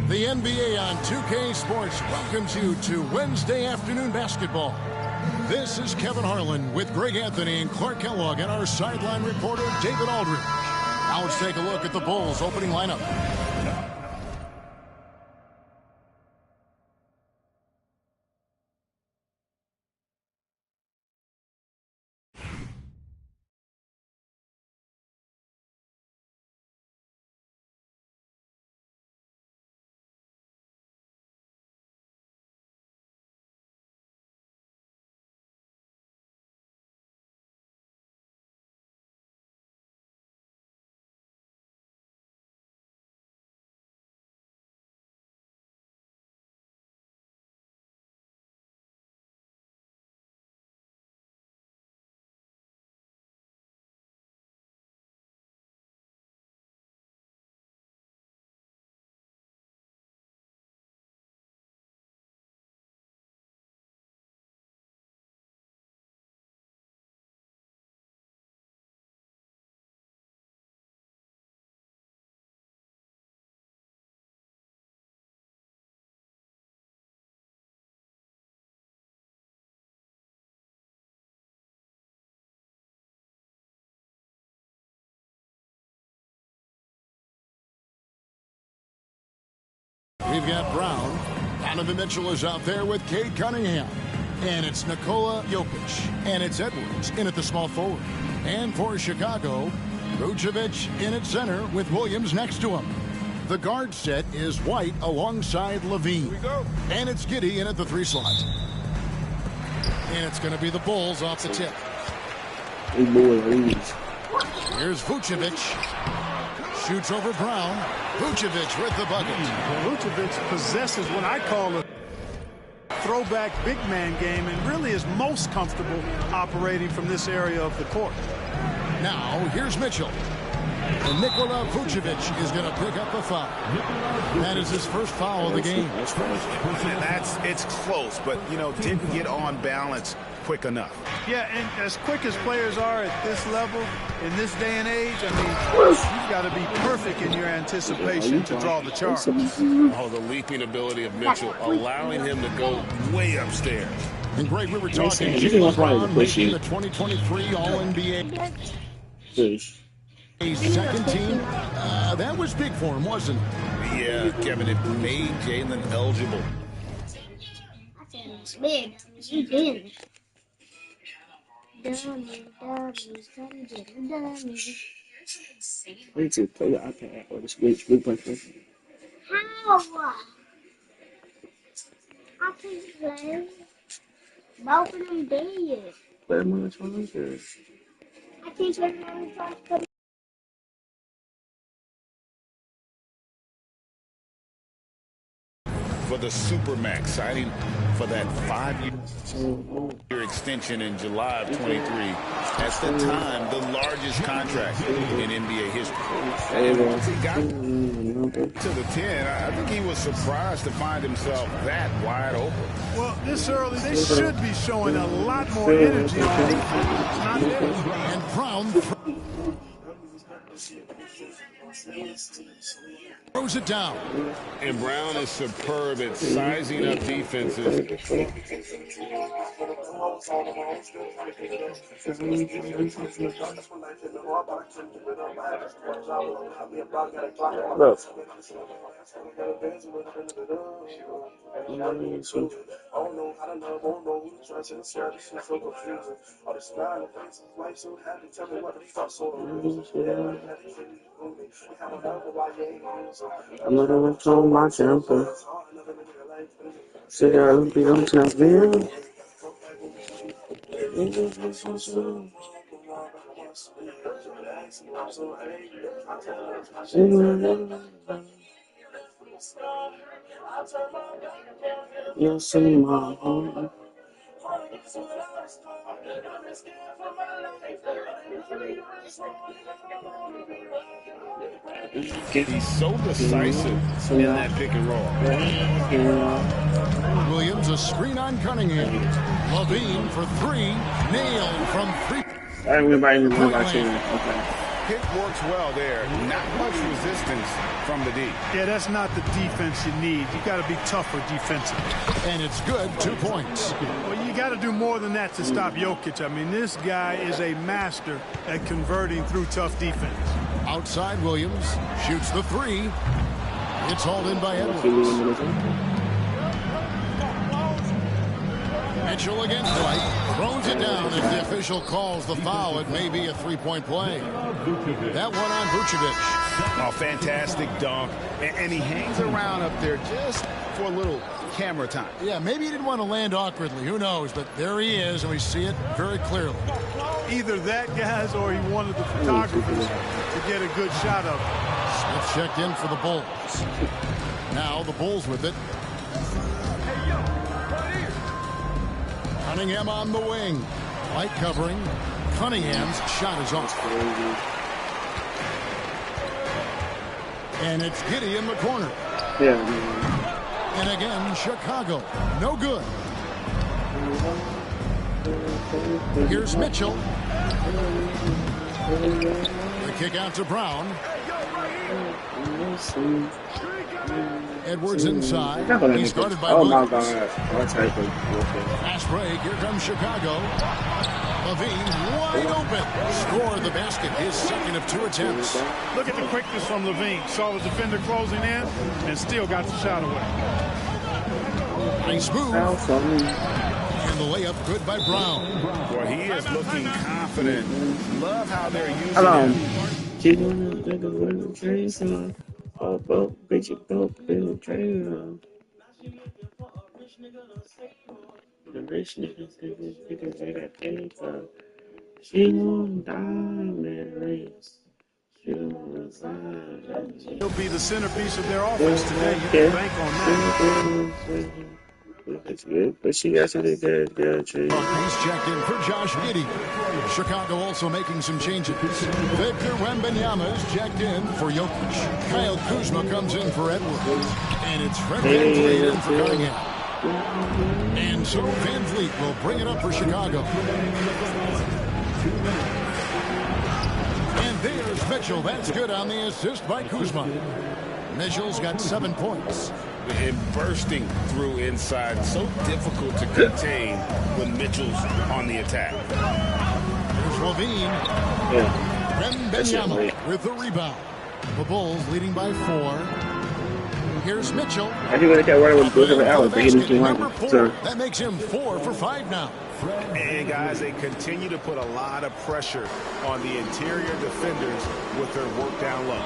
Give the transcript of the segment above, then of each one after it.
The NBA on 2K Sports welcomes you to Wednesday afternoon basketball. This is Kevin Harlan with Greg Anthony and Clark Kellogg and our sideline reporter, David Aldridge. Now let's take a look at the Bulls' opening lineup. We've got Brown. Donovan Mitchell is out there with Cade Cunningham. And it's Nikola Jokic. And it's Edwards in at the small forward. And for Chicago, Vucevic in at center with Williams next to him. The guard set is White alongside Levine. And it's Giddey in at the 3 slot. And it's going to be the Bulls off the tip. Here's Vucevic. Shoots over Brown. Vucevic with the bucket. Vucevic possesses what I call a throwback big man game and really is most comfortable operating from this area of the court. Now, here's Mitchell. And Nikola Vucevic is going to pick up a foul. That is his first foul of the game. And it's close, but, didn't get on balance quick enough. Yeah, and as quick as players are at this level, in this day and age, you've got to be perfect in your anticipation to draw the charge. Oh, the leaping ability of Mitchell, allowing him to go way upstairs. And Greg, we were talking Jaylen Brown making the 2023 All-NBA. A second team. That was big for him, wasn't it? Yeah, Kevin, it made Jaylen eligible. I said it was big. You didn't. Dummy, dummies, come get a dummy. I need to play the iPad or the Switch. Big punch. How? I can't play. Both of them dead. Play them on the phone. I can't play them on the phone. For the Supermax, signing for that 5-year extension in July of 23. At the time, the largest contract in NBA history. Once he got to the 10, I think he was surprised to find himself that wide open. Well, this early, they should be showing a lot more energy on defense. Not there. And Brown throws it down. And Brown is superb at sizing up defenses. Look. I'm not gonna throw my temper. See, I'll be on TV. You'll see my home. He's so decisive in that pick and roll. Williams, a screen on Cunningham. Levine for 3. Nailed from 3. Everybody knows about you. Okay. pick works well there. Not much resistance from the D. Yeah, that's not the defense you need. You got to be tougher defensively. And it's good, 2 points. Well, you got to do more than that to stop Jokic. I mean, this guy is a master at converting through tough defense. Outside, Williams shoots the 3. It's hauled in by Edwards. Mitchell against White. Throws it down. If the official calls the foul, it may be a 3-point play. That one on Vucevic. Oh, fantastic dunk. And he hangs around up there just for a little camera time. Yeah, maybe he didn't want to land awkwardly. Who knows? But there he is, and we see it very clearly. Either that, guys, or he wanted the photographers to get a good shot of it. Smith checked in for the Bulls. Now the Bulls with it. Cunningham on the wing. Light covering. Cunningham's shot is off. And it's Giddey in the corner. Yeah. And again, Chicago. No good. Here's Mitchell. The kick out to Brown. Edwards inside. He's guarded by Williams. Fast break. Here comes Chicago. Levine wide open. Scored the basket. His second of 2 attempts. Look at the quickness from Levine. Saw the defender closing in and still got the shot away. Nice move. And the layup good by Brown. Boy, he is looking confident. Love how they're using him. Oh, bitch, the rich niggas that paid for. She won't die, man. He'll be the centerpiece of their offense today. You can bank on that. That's good, but she got something good, too. He's checked in for Josh Giddey. Chicago also making some changes. Victor Wembanyama's checked in for Jokic. Kyle Kuzma comes in for Edwards. And it's Fred VanVleet in for Cunningham. And so VanVleet will bring it up for Chicago. And there's Mitchell. That's good on the assist by Kuzma. Mitchell's got 7 points. And bursting through inside. So difficult to contain when Mitchell's on the attack. There's Levine. Wembanyama with the rebound. The Bulls leading by 4. Here's Mitchell. I think that one was good for hours, but he didn't do one. So that makes him 4 for 5 now. And guys, they continue to put a lot of pressure on the interior defenders with their work down low.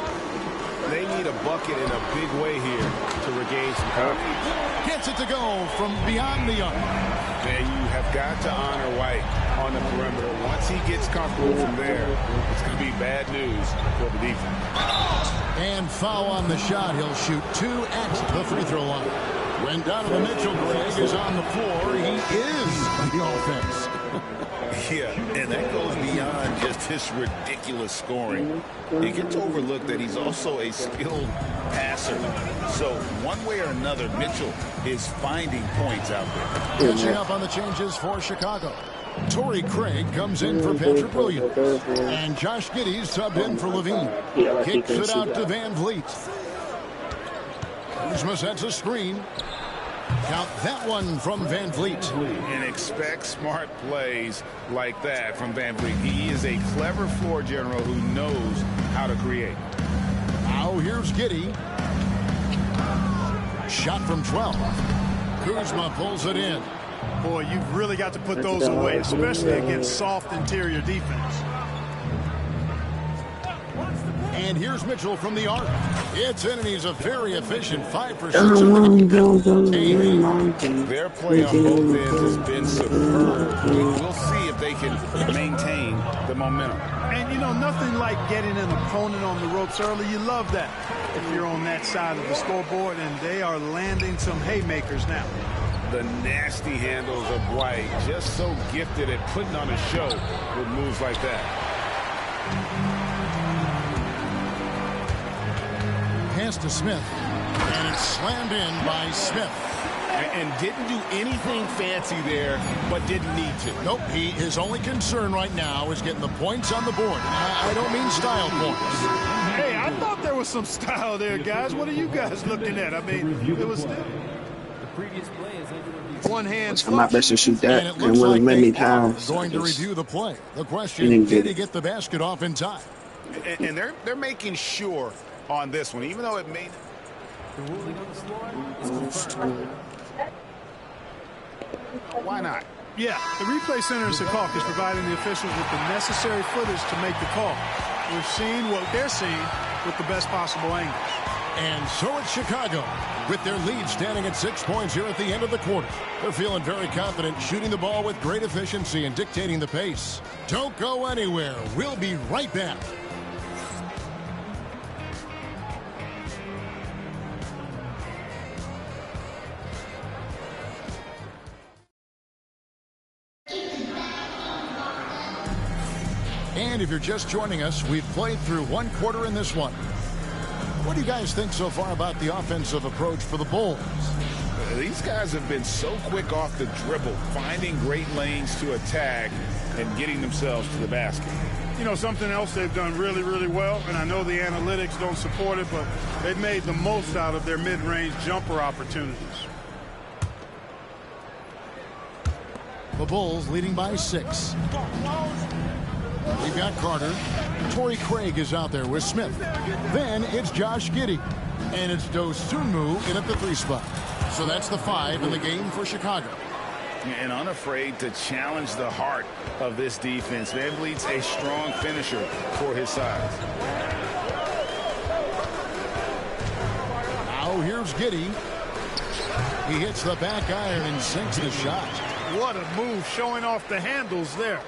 They need a bucket in a big way here to regain some confidence. Gets it to go from beyond the arc. And you have got to honor White on the perimeter. Once he gets comfortable from there, it's going to be bad news for the defense. And foul on the shot. He'll shoot 2 at the free throw line. When Donovan Mitchell, Greg, is on the floor, he is the offense. Yeah, and that goes beyond just his ridiculous scoring. It gets overlooked that he's also a skilled passer. So one way or another, Mitchell is finding points out there. Catching up on the changes for Chicago. Torrey Craig comes in for Patrick Williams. And Josh Giddey's subbed in for Levine. Kicks it out to VanVleet. Kuzma sets a screen. Count that one from VanVleet. And expect smart plays like that from VanVleet. He is a clever floor general who knows how to create. Now here's Giddey. Shot from 12. Kuzma pulls it in. Boy, you've really got to put those away, especially against soft interior defense. And here's Mitchell from the arc. It's in, and he's a very efficient 5 for 6. Their play on both ends has been superb. We'll see if they can maintain the momentum. And, you know, nothing like getting an opponent on the ropes early. You love that if you're on that side of the scoreboard, and they are landing some haymakers now. The nasty handles of White, just so gifted at putting on a show with moves like that. Pass to Smith, and it's slammed in by Smith. And didn't do anything fancy there, but didn't need to. Nope, his only concern right now is getting the points on the board. I don't mean style points. Hey, I thought there was some style there, guys. What are you guys looking at? I mean, it was still one hand. I'm not best to shoot that, and looks really like many they times. are going to review the play. The question, did he get the basket off in time? And they're making sure on this one, even though it may. Why not? Yeah, the replay center in Secaucus is providing the officials with the necessary footage to make the call. We're seeing what they're seeing with the best possible angle. And so it's Chicago with their lead standing at 6 points here at the end of the quarter. They're feeling very confident, shooting the ball with great efficiency and dictating the pace. Don't go anywhere. We'll be right back. And if you're just joining us, we've played through one quarter in this one. What do you guys think so far about the offensive approach for the Bulls? These guys have been so quick off the dribble, finding great lanes to attack and getting themselves to the basket. You know, something else they've done really, really well, and I know the analytics don't support it, but they've made the most out of their mid-range jumper opportunities. The Bulls leading by 6. We've got Carter. Torrey Craig is out there with Smith. Then it's Josh Giddey. And it's Dosunmu in at the 3 spot. So that's the 5 in the game for Chicago. And unafraid to challenge the heart of this defense. VanVleet's a strong finisher for his size. Now here's Giddey. He hits the back iron and sinks the shot. What a move, showing off the handles there.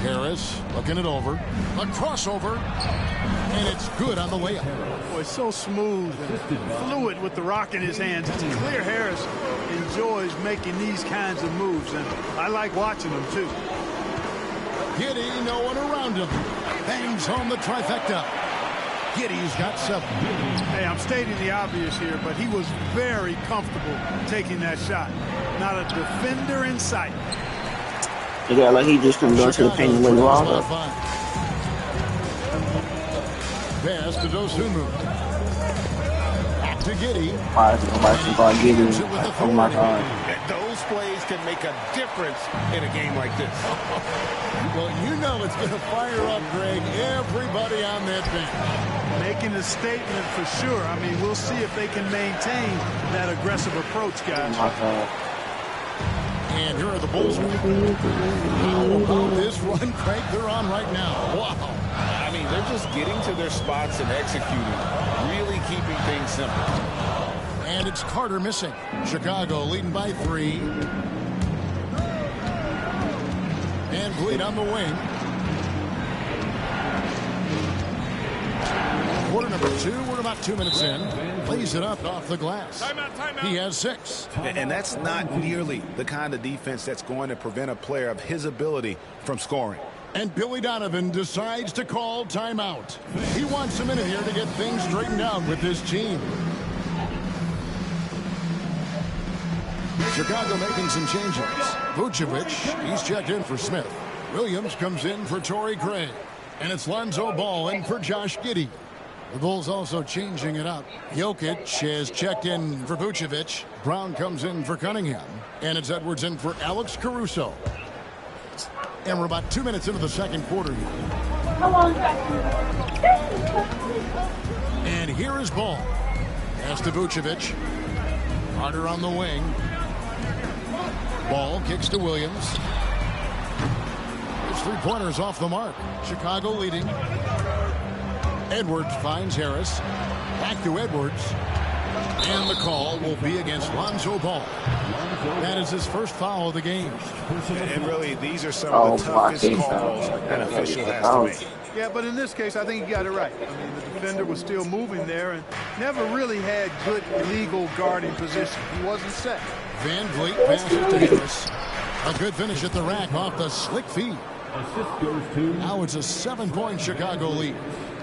Harris looking it over. A crossover. And it's good on the way up. Boy, so smooth and fluid with the rock in his hands. It's clear Harris enjoys making these kinds of moves, and I like watching them too. Giddey, no one around him. Bangs home the trifecta. Giddey's got 7. Hey, I'm stating the obvious here, but he was very comfortable taking that shot. Not a defender in sight. It got like he just couldn't go to the paint and win the ball up. Pass to Dosunmu. Back to Giddey. Oh my God. Those plays can make a difference in a game like this. Well, you know it's going to fire up, Greg, everybody on that bench. Making a statement for sure. I mean, we'll see if they can maintain that aggressive approach, guys. Oh my God. And here are the Bulls. How about this run, Craig, they're on right now? Wow. I mean, they're just getting to their spots and executing, really keeping things simple. And it's Carter missing. Chicago leading by 3. And Vliet on the wing. Quarter number 2, we're about 2 minutes in. Plays it up off the glass. Timeout. He has 6. And that's not nearly the kind of defense that's going to prevent a player of his ability from scoring. And Billy Donovan decides to call timeout. He wants a minute here to get things straightened out with his team. Chicago making some changes. Vucevic, he's checked in for Smith. Williams comes in for Torrey Craig. And it's Lonzo Ball in for Josh Giddey. The Bulls also changing it up. Jokic has checked in for Vucevic. Brown comes in for Cunningham. And it's Edwards in for Alex Caruso. And we're about 2 minutes into the second quarter here. And here is Ball. Pass to Vucevic. Carter on the wing. Ball kicks to Williams. His three-pointers off the mark. Chicago leading. Edwards finds Harris. Back to Edwards. And the call will be against Lonzo Ball. That is his first foul of the game. And really, these are some of the toughest calls an official has to make. Yeah, but in this case, I think he got it right. I mean, the defender was still moving there and never really had good legal guarding position. He wasn't set. Van Vliet passes to Harris. A good finish at the rack off the slick feed. Now it's a 7-point Chicago lead.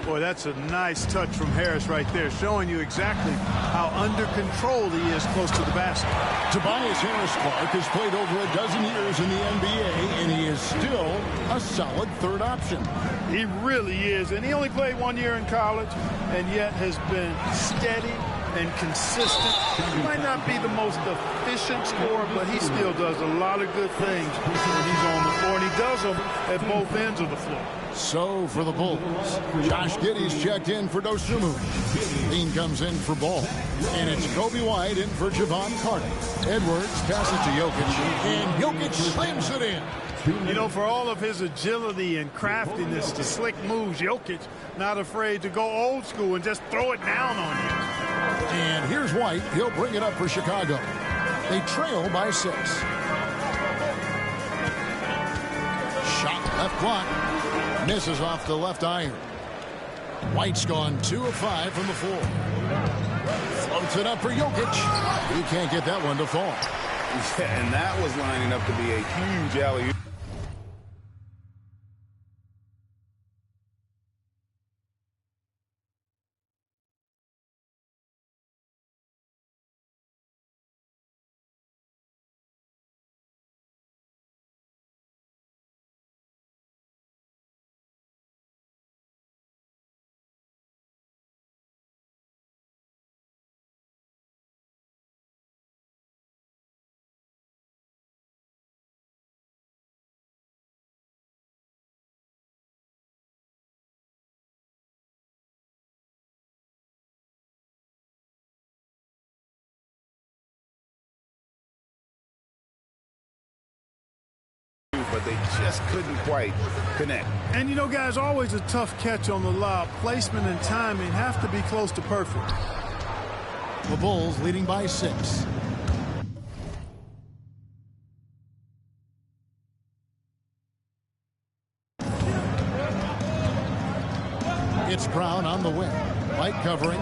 Boy, that's a nice touch from Harris right there, showing you exactly how under control he is close to the basket. Tobias Harris-Clarke has played over a dozen years in the NBA, and he is still a solid third option. He really is, and he only played 1 year in college, and yet has been steady and consistent. He might not be the most efficient scorer, but he still does a lot of good things when he's on the floor, and he does them at both ends of the floor. So for the Bulls, Josh Giddey's checked in for Dosunmu. Dean comes in for Ball. And it's Kobe White in for Javon Carter. Edwards passes to Jokic, and Jokic slams it in. You know, for all of his agility and craftiness, the slick moves, Jokic not afraid to go old school and just throw it down on you. And here's White. He'll bring it up for Chicago. They trail by 6. Shot left block. Misses off the left iron. White's gone 2 of 5 from the floor. Floats it up for Jokic. He can't get that one to fall. Yeah, and that was lining up to be a huge alley-oop. But they just couldn't quite connect. And you know, guys, always a tough catch on the lob. Placement and timing have to be close to perfect. The Bulls leading by 6. It's Brown on the wing. Light covering.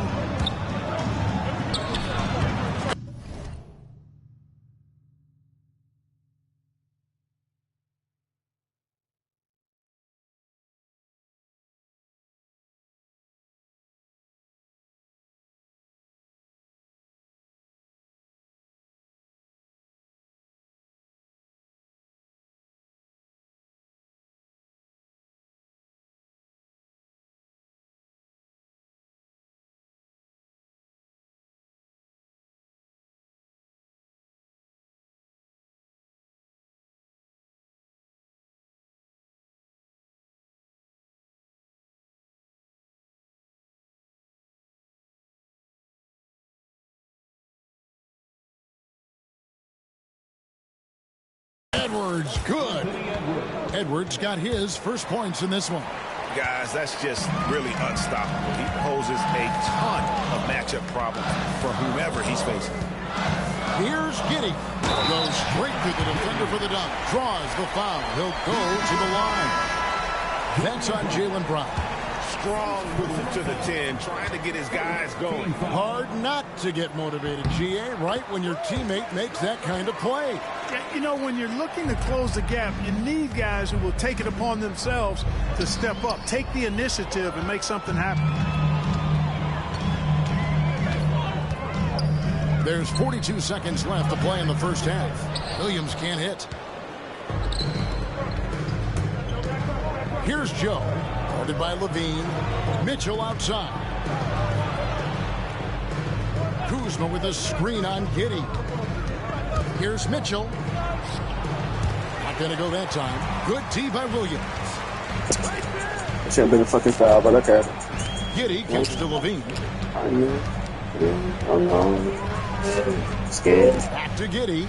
Edwards, good. Edwards got his first points in this one. Guys, that's just really unstoppable. He poses a ton of matchup problems for whomever he's facing. Here's Giddey. Goes straight to the defender for the dunk. Draws the foul. He'll go to the line. That's on Jaylen Brown. Strong move to the 10, trying to get his guys going. Hard not to get motivated, GA, right when your teammate makes that kind of play. Yeah, you know, when you're looking to close the gap, you need guys who will take it upon themselves to step up, take the initiative, and make something happen. There's 42 seconds left to play in the first half. Williams can't hit. Here's Joe. Guarded by Levine. Mitchell outside. Kuzma with a screen on Giddey. Here's Mitchell. Not going to go that time. Good tee by Williams. It should have been a fucking foul, but okay. Giddey kicks to Levine. Oh no. Scared. Back to Giddey.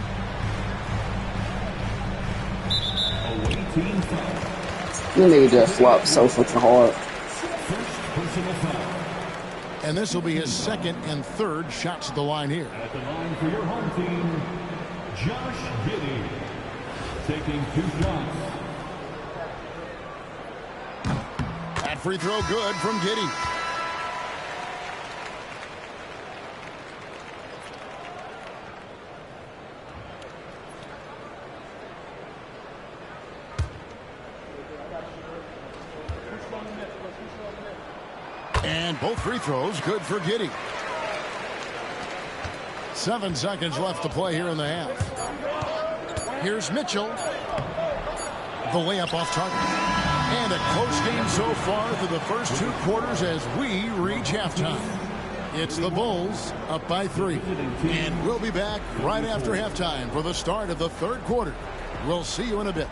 The nigga just flopped so fucking hard. And this will be his second and third shots at the line here. At the line for your home team, Josh Giddey, taking 2 shots. That free throw good from Giddey. And both free throws good for Giddey. 7 seconds left to play here in the half. Here's Mitchell. The layup off target. And a close game so far through the first 2 quarters as we reach halftime. It's the Bulls up by 3. And we'll be back right after halftime for the start of the 3rd quarter. We'll see you in a bit.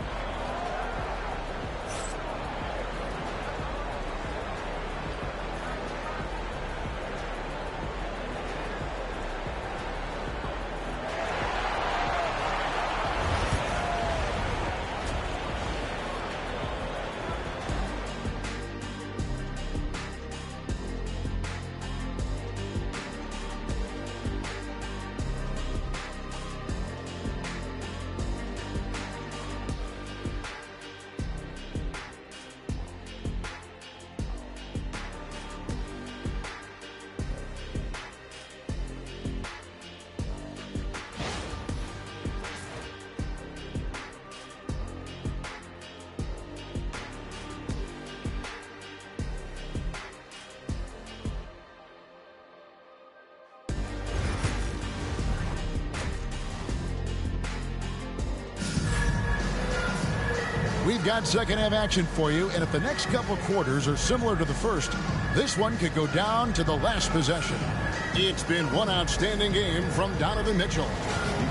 We've got second half action for you, and if the next couple quarters are similar to the first, this one could go down to the last possession. It's been one outstanding game from Donovan Mitchell.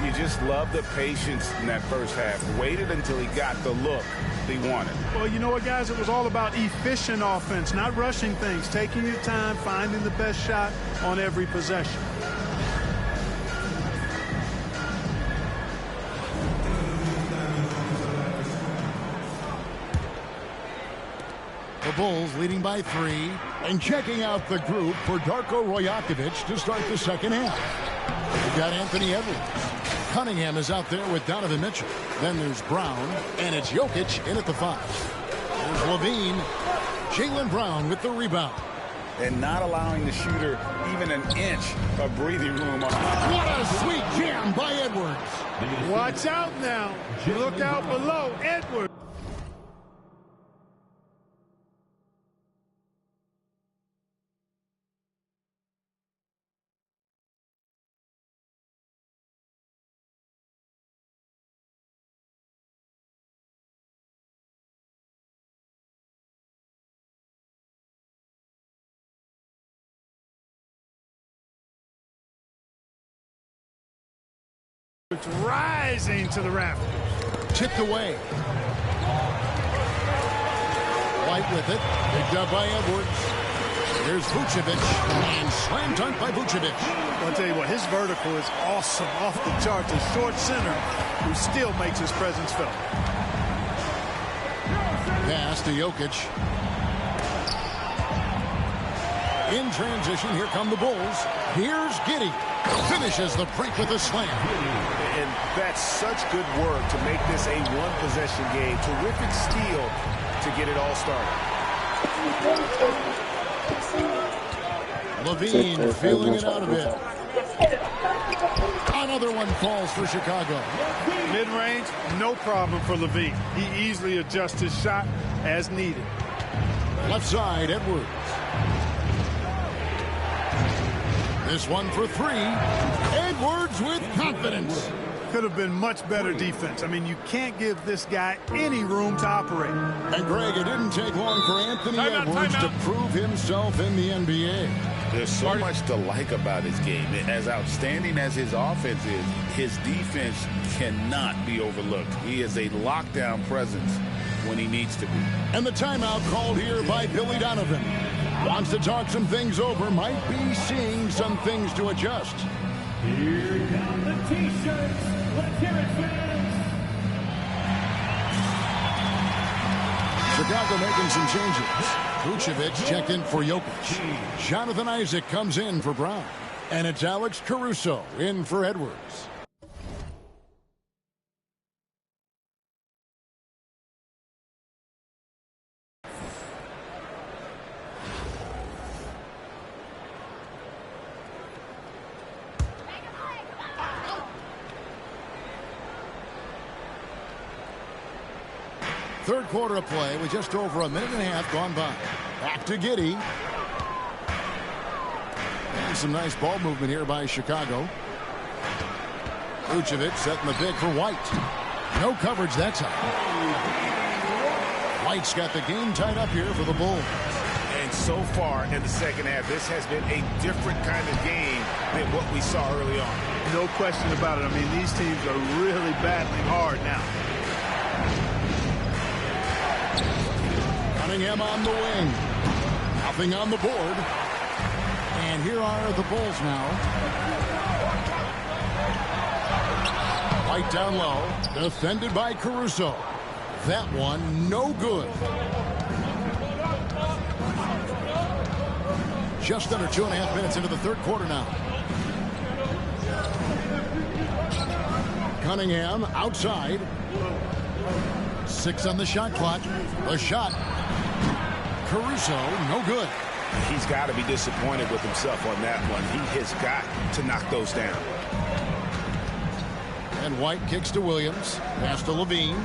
You just love the patience in that first half. Waited until he got the look he wanted. Well, you know what, guys? It was all about efficient offense, not rushing things, taking your time, finding the best shot on every possession. The Bulls leading by 3 and checking out the group for Darko Rajakovic to start the second half. We've got Anthony Edwards. Cunningham is out there with Donovan Mitchell. Then there's Brown, and it's Jokic in at the 5. There's Levine. Jaylen Brown with the rebound. And not allowing the shooter even an inch of breathing room. What a sweet jam by Edwards. Watch out now. Look out below. Edwards. It's rising to the rafters. Tipped away. White with it. Picked up by Edwards. Here's Vucevic. And slam dunk by Vucevic. I'll tell you what, his vertical is awesome, off the charts. A short center who still makes his presence felt. Pass to Jokic. In transition, here come the Bulls. Here's Giddey. Finishes the break with a slam. And that's such good work to make this a one-possession game. Terrific steal to get it all started. Levine feeling it out a bit. Another one falls for Chicago. Mid-range, no problem for Levine. He easily adjusts his shot as needed. Left side, Edwards. This one for 3. Edwards with confidence. Could have been much better defense. I mean, you can't give this guy any room to operate. And Greg, it didn't take long for Anthony Edwards to prove himself in the NBA. There's so much to like about his game. As outstanding as his offense is, his defense cannot be overlooked. He is a lockdown presence when he needs to be. And the timeout called here by Billy Donovan. Wants to talk some things over. Might be seeing some things to adjust. Here come the T-shirts. Let's hear it, fans. Chicago making some changes. Vucevic checked in for Jokic. Jonathan Isaac comes in for Brown. And it's Alex Caruso in for Edwards. Third quarter of play with just over a minute and a half gone by. Back to Giddey. And some nice ball movement here by Chicago. Vucevic setting the big for White. No coverage that time. White's got the game tied up here for the Bulls. And so far in the second half, this has been a different kind of game than what we saw early on. No question about it. I mean, these teams are really battling hard now. Cunningham on the wing. Nothing on the board. And here are the Bulls now. White down low. Defended by Caruso. That one no good. Just under 2.5 minutes into the third quarter now. Cunningham outside. 6 on the shot clock. The shot. Caruso, no good. He's got to be disappointed with himself on that one. He has got to knock those down. And White kicks to Williams. Pass to Levine.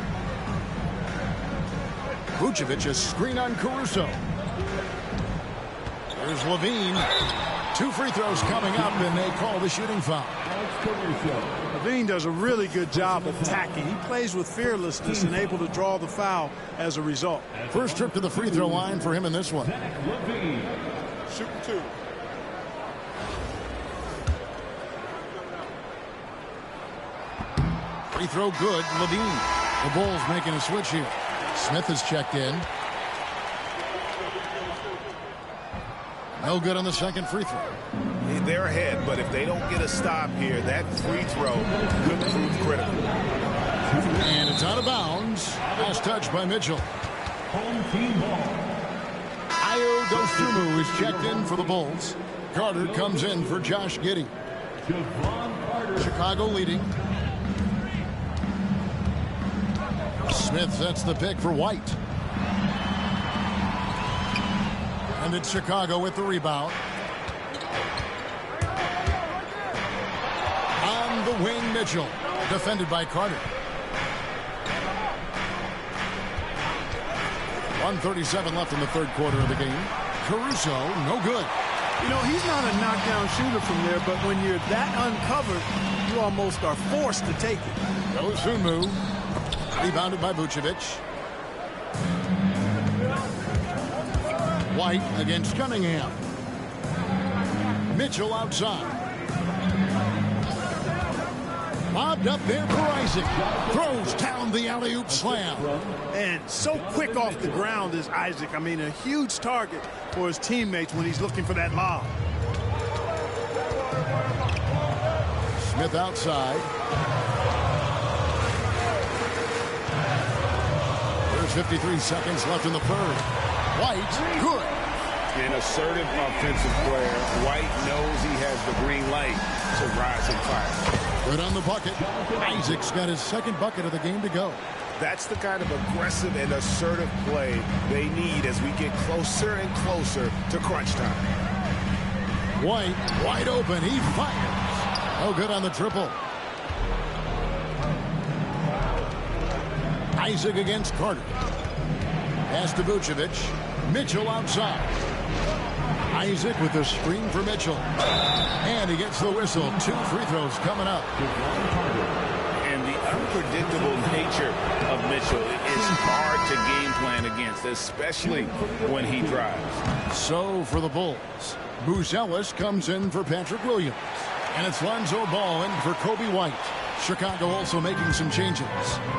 Vucevic a screen on Caruso. There's Levine. 2 free throws coming up, and they call the shooting foul. Levine does a really good job of attacking. He plays with fearlessness and able to draw the foul as a result. First trip to the free throw line for him in this one. Shooting 2. Free throw good. Levine. The Bulls making a switch here. Smith has checked in. No good on the second free throw. They're ahead, but if they don't get a stop here, that free throw could prove critical. And it's out of bounds. Last touch by Mitchell. Home team ball. Ayo Dosunmu is checked in for the Bulls. Carter comes in for Josh Giddey. Javon Carter. Chicago leading. Smith sets the pick for White. And it's Chicago with the rebound. On the wing, Mitchell. Defended by Carter. 1:37 left in the third quarter of the game. Caruso, no good. You know, he's not a knockdown shooter from there, but when you're that uncovered, you almost are forced to take it. Dosunmu. Rebounded by Vucevic. White against Cunningham. Mitchell outside. Lobbed up there for Isaac. Throws down the alley-oop slam. And so quick off the ground is Isaac. I mean, a huge target for his teammates when he's looking for that lob. Smith outside. There's 53 seconds left in the third. White, good. An assertive offensive player. White knows he has the green light to rise and fire. Good on the bucket. Isaac's got his second bucket of the game to go. That's the kind of aggressive and assertive play they need as we get closer and closer to crunch time. White, wide open. He fires. No good on the triple. Isaac against Carter. Pass to Vucevic. Mitchell outside. Isaac with the screen for Mitchell. And he gets the whistle. 2 free throws coming up. And the unpredictable nature of Mitchell is hard to game plan against, especially when he drives. So for the Bulls, Booz Ellis comes in for Patrick Williams. And it's Lonzo Ball in for Kobe White. Chicago also making some changes.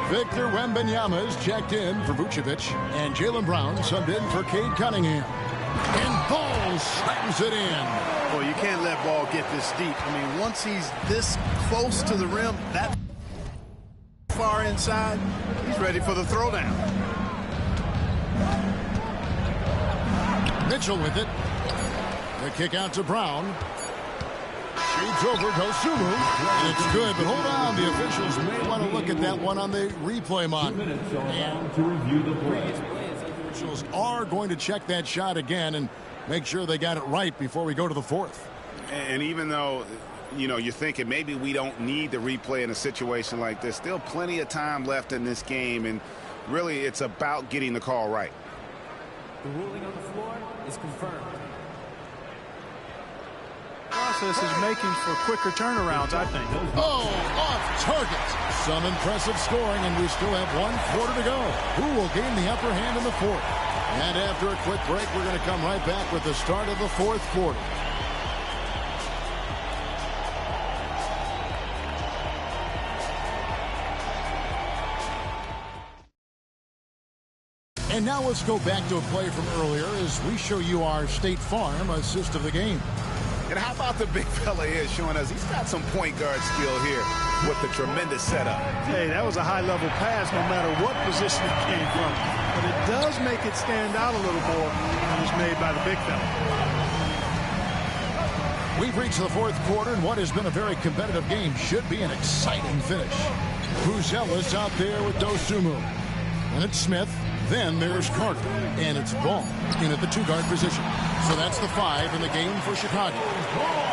Victor Wembanyama is checked in for Vucevic. And Jaylen Brown subbed in for Cade Cunningham. And Ball slams it in. Well, you can't let Ball get this deep. I mean, once he's this close to the rim, that far inside, he's ready for the throwdown. Mitchell with it. The kick out to Brown. Shoots over Dosunmu. And it's good, but hold on. The officials may want to look at that one on the replay monitor. And To review the play. officials are going to check that shot again and make sure they got it right before we go to the fourth. And even though, you know, you're thinking maybe we don't need the replay in a situation like this, still plenty of time left in this game, and really it's about getting the call right. The ruling on the floor is confirmed. Process is making for quicker turnarounds, I think. Oh, off target. Some impressive scoring, and we still have 1 quarter to go. Who will gain the upper hand in the fourth? And after a quick break, we're going to come right back with the start of the fourth quarter. And now let's go back to a play from earlier as we show you our State Farm assist of the game. And how about the big fella here showing us he's got some point guard skill here with the tremendous setup. Hey, that was a high-level pass no matter what position it came from. But it does make it stand out a little more when it's made by the big fella. We've reached the fourth quarter, and what has been a very competitive game should be an exciting finish. Buzelis out there with Dosunmu. And it's Smith. Then there's Carter. And it's Ball in at the 2-guard position. So that's the 5 in the game for Chicago.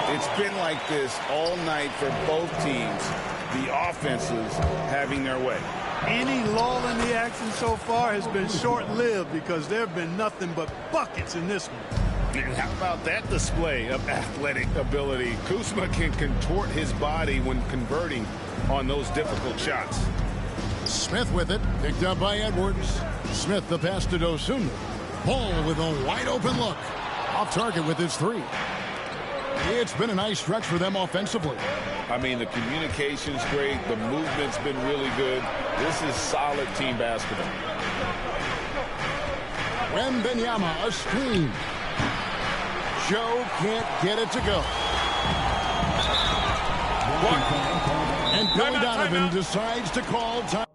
It's been like this all night for both teams. The offenses having their way. Any lull in the action so far has been short-lived because there have been nothing but buckets in this one. And how about that display of athletic ability? Kuzma can contort his body when converting on those difficult shots. Smith with it, picked up by Edwards. Smith the pass to Dosunmu. Ball with a wide open look. Off target with his 3. It's been a nice stretch for them offensively. I mean, the communication's great. The movement's been really good. This is solid team basketball. Wembanyama, a screen. Joe can't get it to go. And Billy Donovan decides to call time.